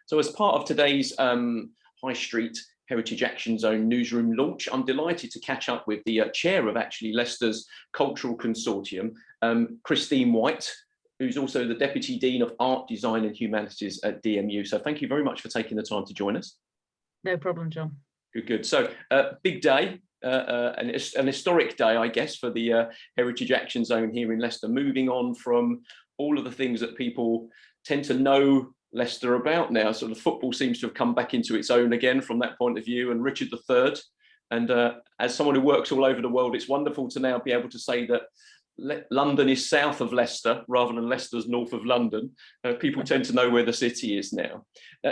So as part of today's High Street Heritage Action Zone newsroom launch, I'm delighted to catch up with the chair of actually Leicester's Cultural Consortium, Christine White, who's also the Deputy Dean of Art, Design and Humanities at DMU. So thank you very much for taking the time to join us. No problem, John. Good, good. So big day, an historic day, I guess, for the Heritage Action Zone here in Leicester, moving on from all of the things that people tend to know Leicester about now. Sort of football seems to have come back into its own again from that point of view, and Richard III. And as someone who works all over the world, it's wonderful to now be able to say that London is south of Leicester rather than Leicester's north of London. People tend to know where the city is now.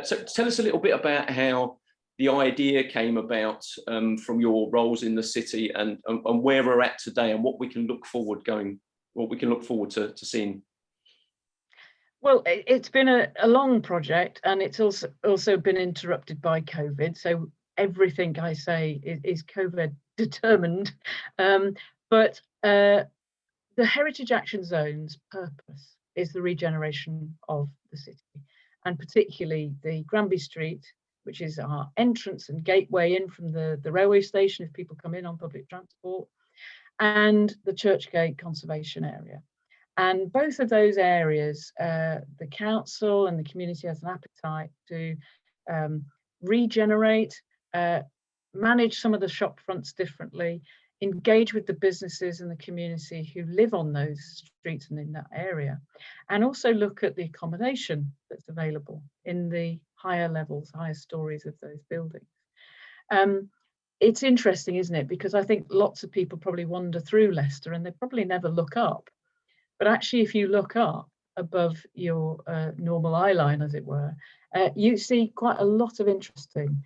So tell us a little bit about how the idea came about from your roles in the city, and where we're at today, and what we can look forward to seeing. Well, it's been a long project, and it's also been interrupted by COVID. So everything I say is COVID determined. But the Heritage Action Zone's purpose is the regeneration of the city, and particularly the Granby Street, which is our entrance and gateway in from the railway station if people come in on public transport, and the Churchgate conservation area. And both of those areas, the council and the community has an appetite to regenerate, manage some of the shop fronts differently, engage with the businesses and the community who live on those streets and in that area, and also look at the accommodation that's available in the higher levels, higher stories of those buildings. It's interesting, isn't it? Because I think lots of people probably wander through Leicester and they probably never look up. But actually, if you look up above your normal eye line, as it were, you see quite a lot of interesting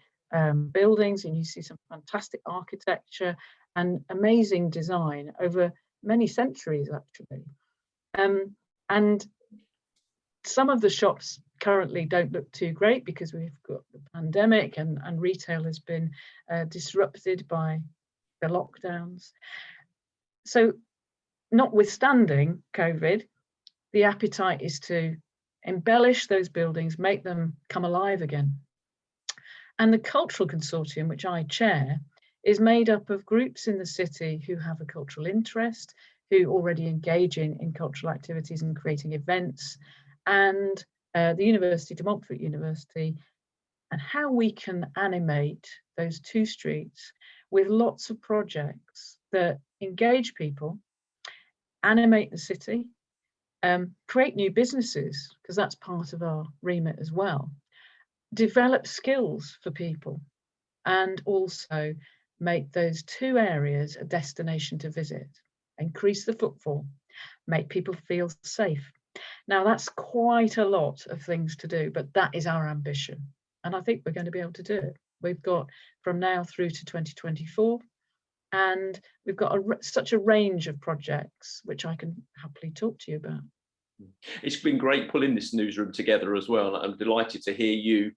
buildings, and you see some fantastic architecture and amazing design over many centuries, actually. And some of the shops currently don't look too great because we've got the pandemic, and retail has been disrupted by the lockdowns. So notwithstanding COVID, the appetite is to embellish those buildings, make them come alive again. And the Cultural Consortium, which I chair, is made up of groups in the city who have a cultural interest, who already engage in cultural activities and creating events, and the university, to Montfort University, and how we can animate those two streets with lots of projects that engage people, animate the city, create new businesses, because that's part of our remit as well, develop skills for people, and also make those two areas a destination to visit, increase the footfall, make people feel safe. Now, that's quite a lot of things to do, but that is our ambition, and I think we're going to be able to do it. We've got from now through to 2024, and we've got such a range of projects which I can happily talk to you about. It's been great pulling this newsroom together as well. I'm delighted to hear you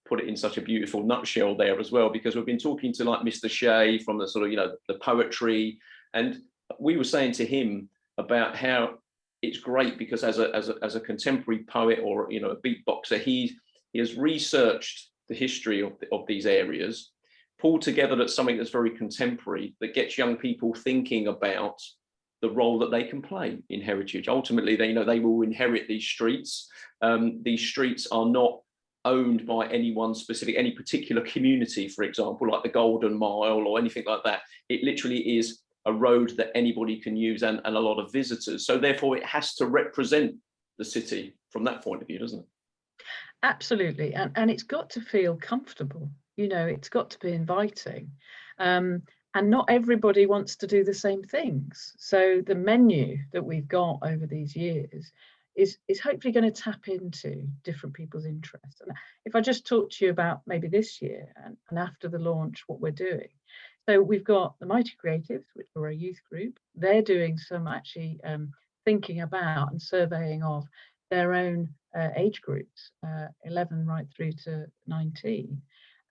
put it in such a beautiful nutshell there as well, because we've been talking to like Mr. Shea from the sort of, the poetry, and we were saying to him about how it's great because as a contemporary poet or a beatboxer, he has researched the history of these areas, pulled together that's something that's very contemporary, that gets young people thinking about the role that they can play in heritage. Ultimately, they will inherit these streets. These streets are not owned by any particular community, for example, like the Golden Mile or anything like that. It literally is a road that anybody can use, and a lot of visitors. So therefore, it has to represent the city from that point of view, doesn't it? Absolutely, and it's got to feel comfortable. It's got to be inviting. And not everybody wants to do the same things. So the menu that we've got over these years is hopefully going to tap into different people's interests. And if I just talk to you about maybe this year and after the launch, what we're doing. So we've got the Mighty Creatives, which are a youth group. They're doing some actually thinking about and surveying of their own age groups, 11 right through to 19.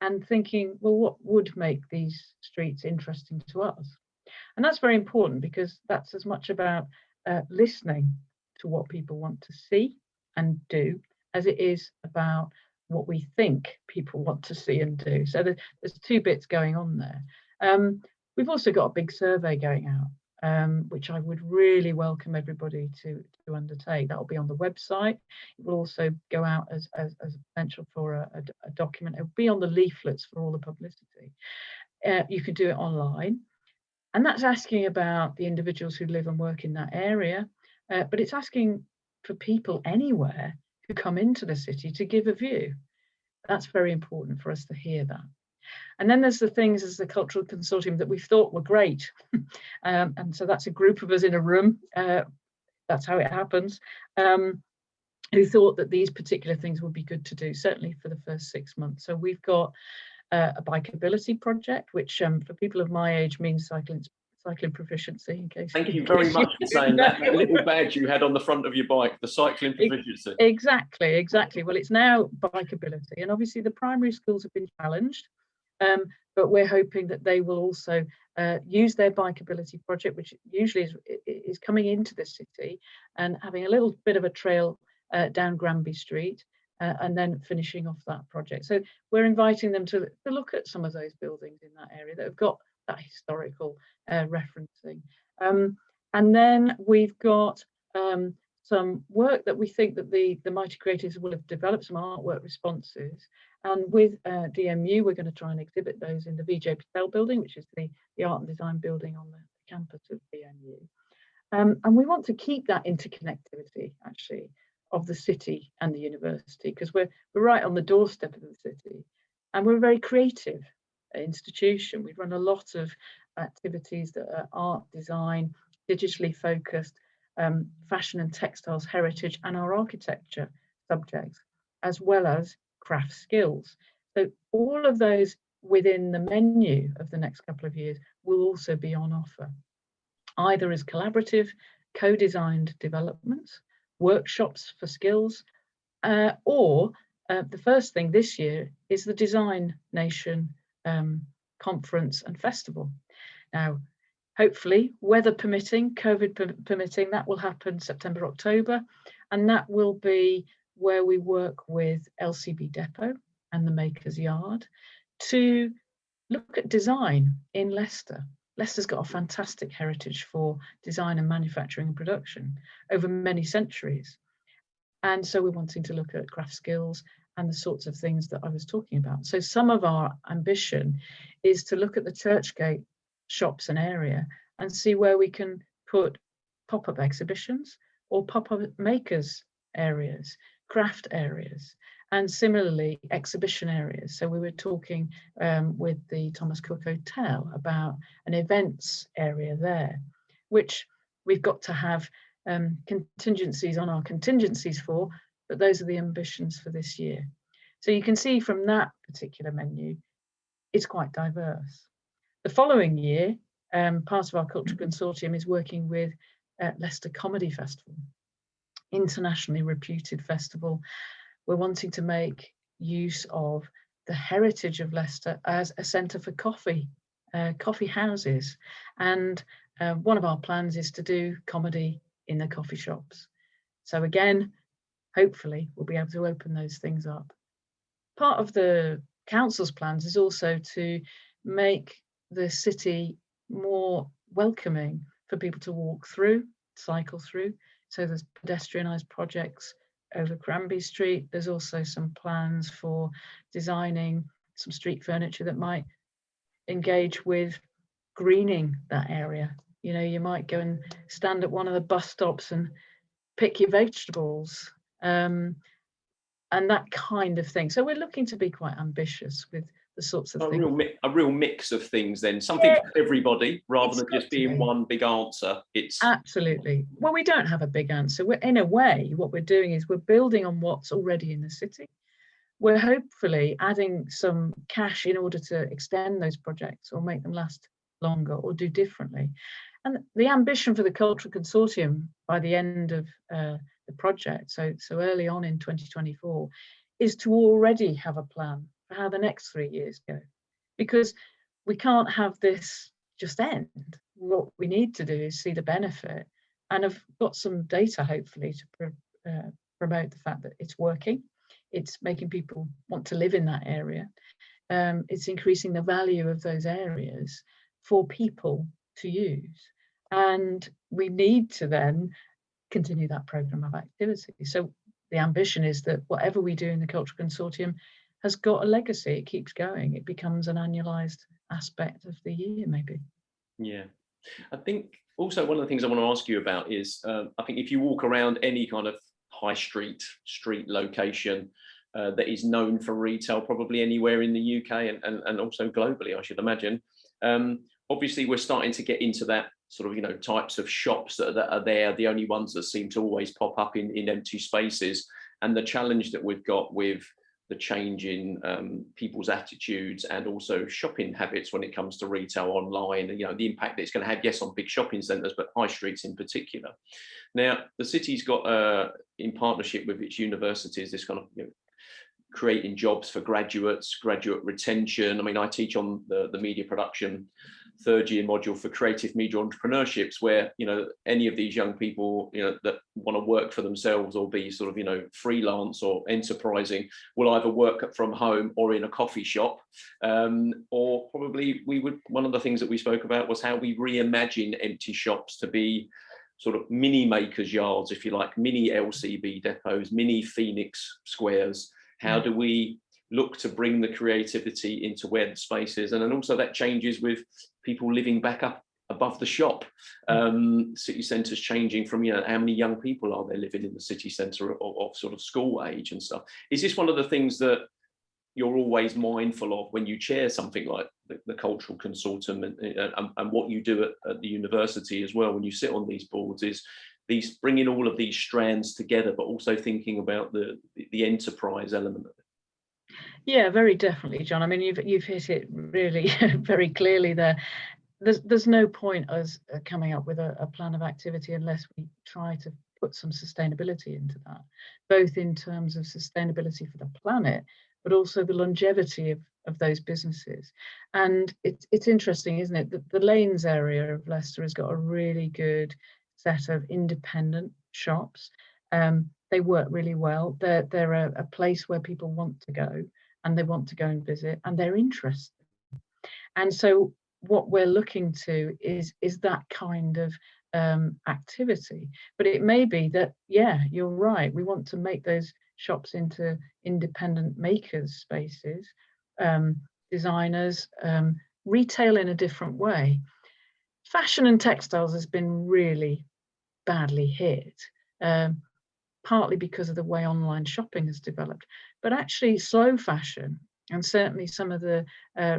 And thinking, well, what would make these streets interesting to us? And that's very important, because that's as much about listening to what people want to see and do as it is about what we think people want to see and do. So there's two bits going on there. We've also got a big survey going out, which I would really welcome everybody to undertake. That will be on the website. It will also go out as potential for a document. It will be on the leaflets for all the publicity. You can do it online. And that's asking about the individuals who live and work in that area, but it's asking for people anywhere who come into the city to give a view. That's very important for us to hear that. And then there's the things as the Cultural Consortium that we thought were great. And so that's a group of us in a room. That's how it happens. Who thought that these particular things would be good to do, certainly for the first 6 months. So we've got a bikeability project, which for people of my age means cycling proficiency. In case thank you very much for saying that little badge you had on the front of your bike, the cycling proficiency. Exactly. Well, it's now bikeability, and obviously the primary schools have been challenged, but we're hoping that they will also use their bikeability project, which usually is coming into the city and having a little bit of a trail down Granby Street. And then finishing off that project. So we're inviting them to look at some of those buildings in that area that have got that historical referencing. And then we've got some work that we think that the Mighty Creatives will have developed, some artwork responses. And with DMU, we're going to try and exhibit those in the VJ Patel building, which is the art and design building on the campus of DMU. And we want to keep that interconnectivity, actually, of the city and the university, because we're right on the doorstep of the city, and we're a very creative institution. We run a lot of activities that are art, design, digitally focused, fashion and textiles, heritage, and our architecture subjects, as well as craft skills. So all of those within the menu of the next couple of years will also be on offer, either as collaborative, co-designed developments, workshops for skills, or the first thing this year is the Design Nation conference and festival. Now, hopefully, weather permitting, COVID permitting, that will happen September, October, and that will be where we work with LCB Depot and the Makers Yard to look at design in Leicester. Leicester's got a fantastic heritage for design and manufacturing and production over many centuries. And so we're wanting to look at craft skills and the sorts of things that I was talking about. So some of our ambition is to look at the Churchgate shops and area and see where we can put pop-up exhibitions or pop-up makers areas, craft areas, and similarly exhibition areas. So we were talking with the Thomas Cook Hotel about an events area there, which we've got to have contingencies on our contingencies for, but those are the ambitions for this year. So you can see from that particular menu, it's quite diverse. The following year, part of our Cultural Consortium is working with Leicester Comedy Festival, internationally reputed festival. We're wanting to make use of the heritage of Leicester as a centre for coffee houses. And one of our plans is to do comedy in the coffee shops. So again, hopefully we'll be able to open those things up. Part of the council's plans is also to make the city more welcoming for people to walk through, cycle through. So there's pedestrianised projects over Granby Street. There's also some plans for designing some street furniture that might engage with greening that area. You know, you might go and stand at one of the bus stops and pick your vegetables, and that kind of thing. So we're looking to be quite ambitious with the sorts of things. A real mix of things then, something for everybody rather than just being one big answer. It's absolutely. Well, we don't have a big answer. We're, in a way, what we're doing is we're building on what's already in the city. We're hopefully adding some cash in order to extend those projects or make them last longer or do differently. And the ambition for the Cultural Consortium by the end of the project, so early on in 2024, is to already have a plan for how the next 3 years go, because we can't have this just end. What we need to do is see the benefit, and have got some data hopefully to promote the fact that it's working. it's making people want to live in that area. It's increasing the value of those areas for people to use. And we need to then continue that programme of activity. So the ambition is that whatever we do in the Cultural Consortium has got a legacy. It keeps going. It becomes an annualised aspect of the year, maybe. Yeah. I think also one of the things I want to ask you about is, I think if you walk around any kind of high street location that is known for retail, probably anywhere in the UK and also globally, I should imagine. Obviously, we're starting to get into that sort of, you know, types of shops that are there, the only ones that seem to always pop up in empty spaces. And the challenge that we've got with the change in people's attitudes and also shopping habits when it comes to retail online, and, you know, the impact that it's going to have, yes, on big shopping centres, but high streets in particular. Now, the city's got, in partnership with its universities, this kind of, you know, creating jobs for graduates, graduate retention. I mean, I teach on the media production third year module for creative media entrepreneurships, where, you know, any of these young people, you know, that want to work for themselves or be sort of, you know, freelance or enterprising, will either work from home or in a coffee shop, or probably one of the things that we spoke about was how we reimagine empty shops to be sort of mini makers yards, if you like, mini LCB depots, mini Phoenix squares. How do we look to bring the creativity into where the space is? And then also that changes with people living back up above the shop. City centres changing from, you know, how many young people are there living in the city centre of sort of school age and stuff. Is this one of the things that you're always mindful of when you chair something like the Cultural Consortium and what you do at the university as well, when you sit on these boards, is these bringing all of these strands together, but also thinking about the enterprise element of it? Yeah, very definitely, John. I mean, you've hit it really very clearly there. There's no point us coming up with a plan of activity unless we try to put some sustainability into that, both in terms of sustainability for the planet, but also the longevity of those businesses. And it's interesting, isn't it, that the Lanes area of Leicester has got a really good set of independent shops. They work really well. They're a place where people want to go, and they want to go and visit, and they're interested. And so what we're looking to is that kind of activity. But it may be that, yeah, you're right, we want to make those shops into independent makers spaces, designers, retail in a different way. Fashion and textiles has been really badly hit, partly because of the way online shopping has developed, but actually slow fashion, and certainly some of the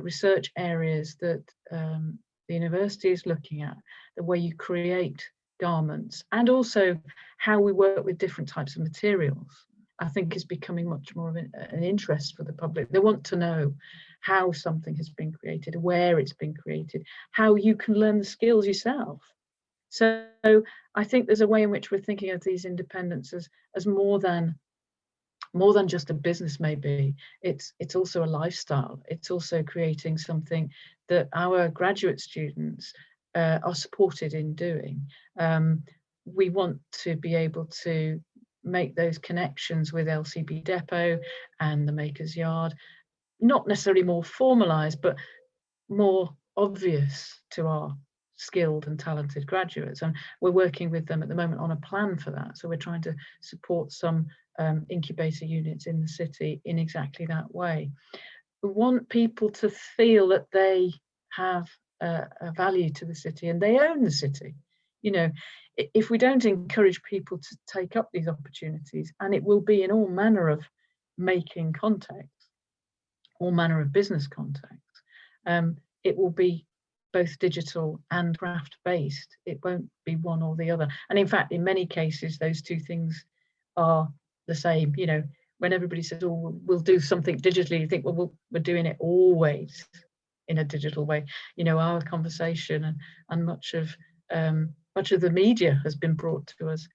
research areas that the university is looking at, the way you create garments, and also how we work with different types of materials, I think is becoming much more of an interest for the public. They want to know how something has been created, where it's been created, how you can learn the skills yourself. So I think there's a way in which we're thinking of these independents as more than just a business. Maybe it's also a lifestyle. It's also creating something that our graduate students are supported in doing. We want to be able to make those connections with LCB Depot and the Maker's Yard, not necessarily more formalized, but more obvious to our skilled and talented graduates. And we're working with them at the moment on a plan for that. So we're trying to support some incubator units in the city in exactly that way. We want people to feel that they have a value to the city and they own the city. You know, if we don't encourage people to take up these opportunities, and it will be in all manner of making contexts, all manner of business contexts, it will be both digital and craft based. It won't be one or the other. And in fact, in many cases, those two things are the same. You know, when everybody says, oh, we'll do something digitally, you think, well, we're doing it always in a digital way. You know, our conversation and much of the media has been brought to us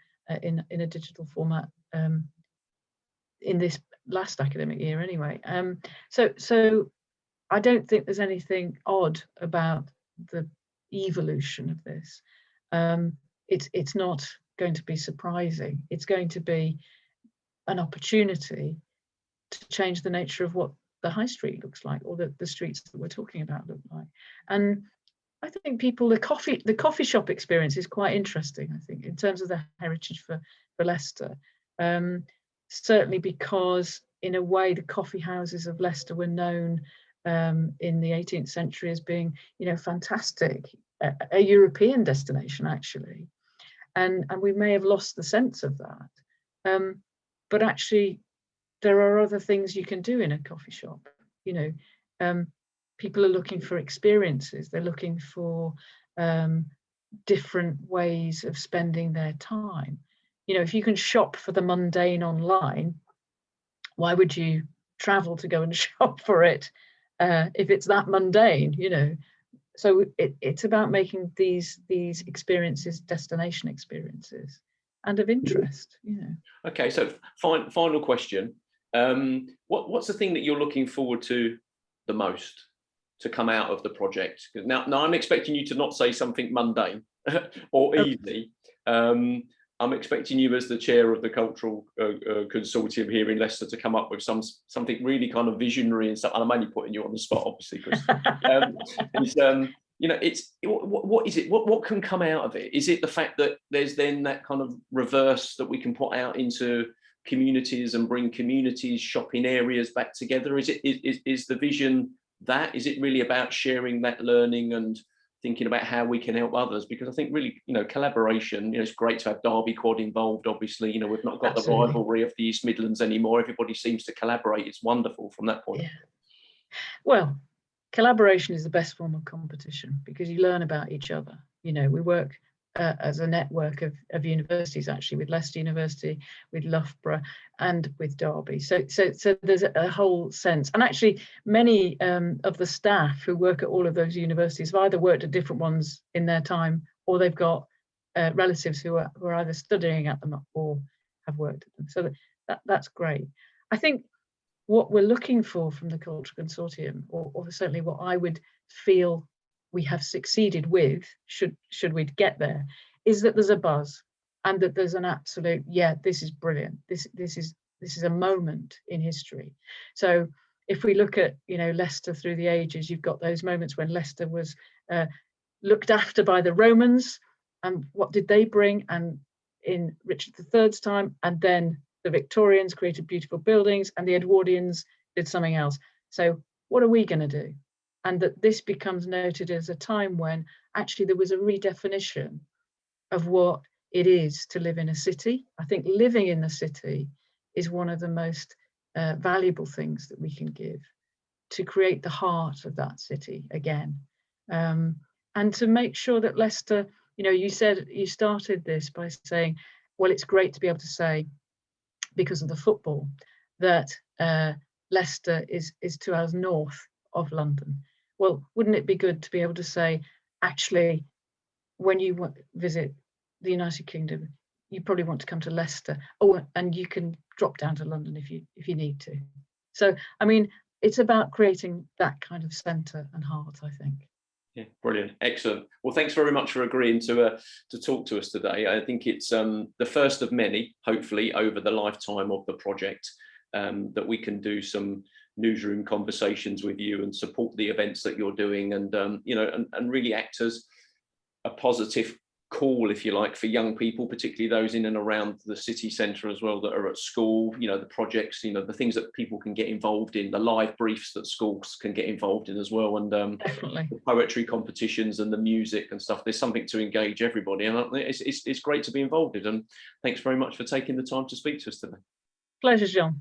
in a digital format in this last academic year anyway. So I don't think there's anything odd about the evolution of this. It's not going to be surprising. It's going to be an opportunity to change the nature of what the high street looks like, or the streets that we're talking about look like. And I think people, the coffee shop experience is quite interesting, I think, in terms of the heritage for Leicester. Certainly because, in a way, the coffee houses of Leicester were known in the 18th century as being, you know, fantastic, a European destination, actually. And we may have lost the sense of that. But actually, there are other things you can do in a coffee shop. You know, people are looking for experiences. They're looking for different ways of spending their time. You know, if you can shop for the mundane online, why would you travel to go and shop for it if it's that mundane, you know? So it's about making these experiences destination experiences and of interest, you know. Okay, so final question. What's the thing that you're looking forward to the most to come out of the project? Now I'm expecting you to not say something mundane or easy. I'm expecting you, as the chair of the cultural consortium here in Leicester, to come up with something really kind of visionary and stuff. And I'm only putting you on the spot, obviously, because you know, what is it? What can come out of it? Is it the fact that there's then that kind of reverse that we can put out into communities and bring communities, shopping areas back together? Is the vision that? Is it really about sharing that learning and thinking about how we can help others? Because I think really, you know, collaboration, you know, it's great to have Derby Quad involved, obviously. You know, we've not got Absolutely. the rivalry of the East Midlands anymore. Everybody seems to collaborate. It's wonderful from that point. Yeah. Well, collaboration is the best form of competition because you learn about each other. You know, we work as a network of universities, actually, with Leicester University, with Loughborough, and with Derby. So there's a whole sense. And actually, many of the staff who work at all of those universities have either worked at different ones in their time, or they've got relatives who are either studying at them or have worked at them. So that's great. I think what we're looking for from the Cultural Consortium, or certainly what I would feel we have succeeded with, should we get there, is that there's a buzz and that there's an absolute, yeah, this is brilliant. This is a moment in history. So if we look at, you know, Leicester through the ages, you've got those moments when Leicester was looked after by the Romans, and what did they bring? And in Richard III's time, and then the Victorians created beautiful buildings, and the Edwardians did something else. So what are we going to do? And that this becomes noted as a time when actually there was a redefinition of what it is to live in a city. I think living in the city is one of the most valuable things that we can give, to create the heart of that city again. And to make sure that Leicester, you know, you started this by saying, well, it's great to be able to say, because of the football, that Leicester is 2 hours north of London. Well, wouldn't it be good to be able to say, actually, when you visit the United Kingdom, you probably want to come to Leicester. Oh, and you can drop down to London if you need to. So, I mean, it's about creating that kind of centre and heart, I think. Yeah, brilliant, excellent. Well, thanks very much for agreeing to talk to us today. I think it's the first of many, hopefully, over the lifetime of the project, that we can do some newsroom conversations with you and support the events that you're doing, and you know, and really act as a positive call, if you like, for young people, particularly those in and around the city centre as well, that are at school. You know, the projects, you know, the things that people can get involved in, the live briefs that schools can get involved in as well, and definitely the poetry competitions and the music and stuff. There's something to engage everybody, and it's great to be involved in. And thanks very much for taking the time to speak to us today. Pleasure, John.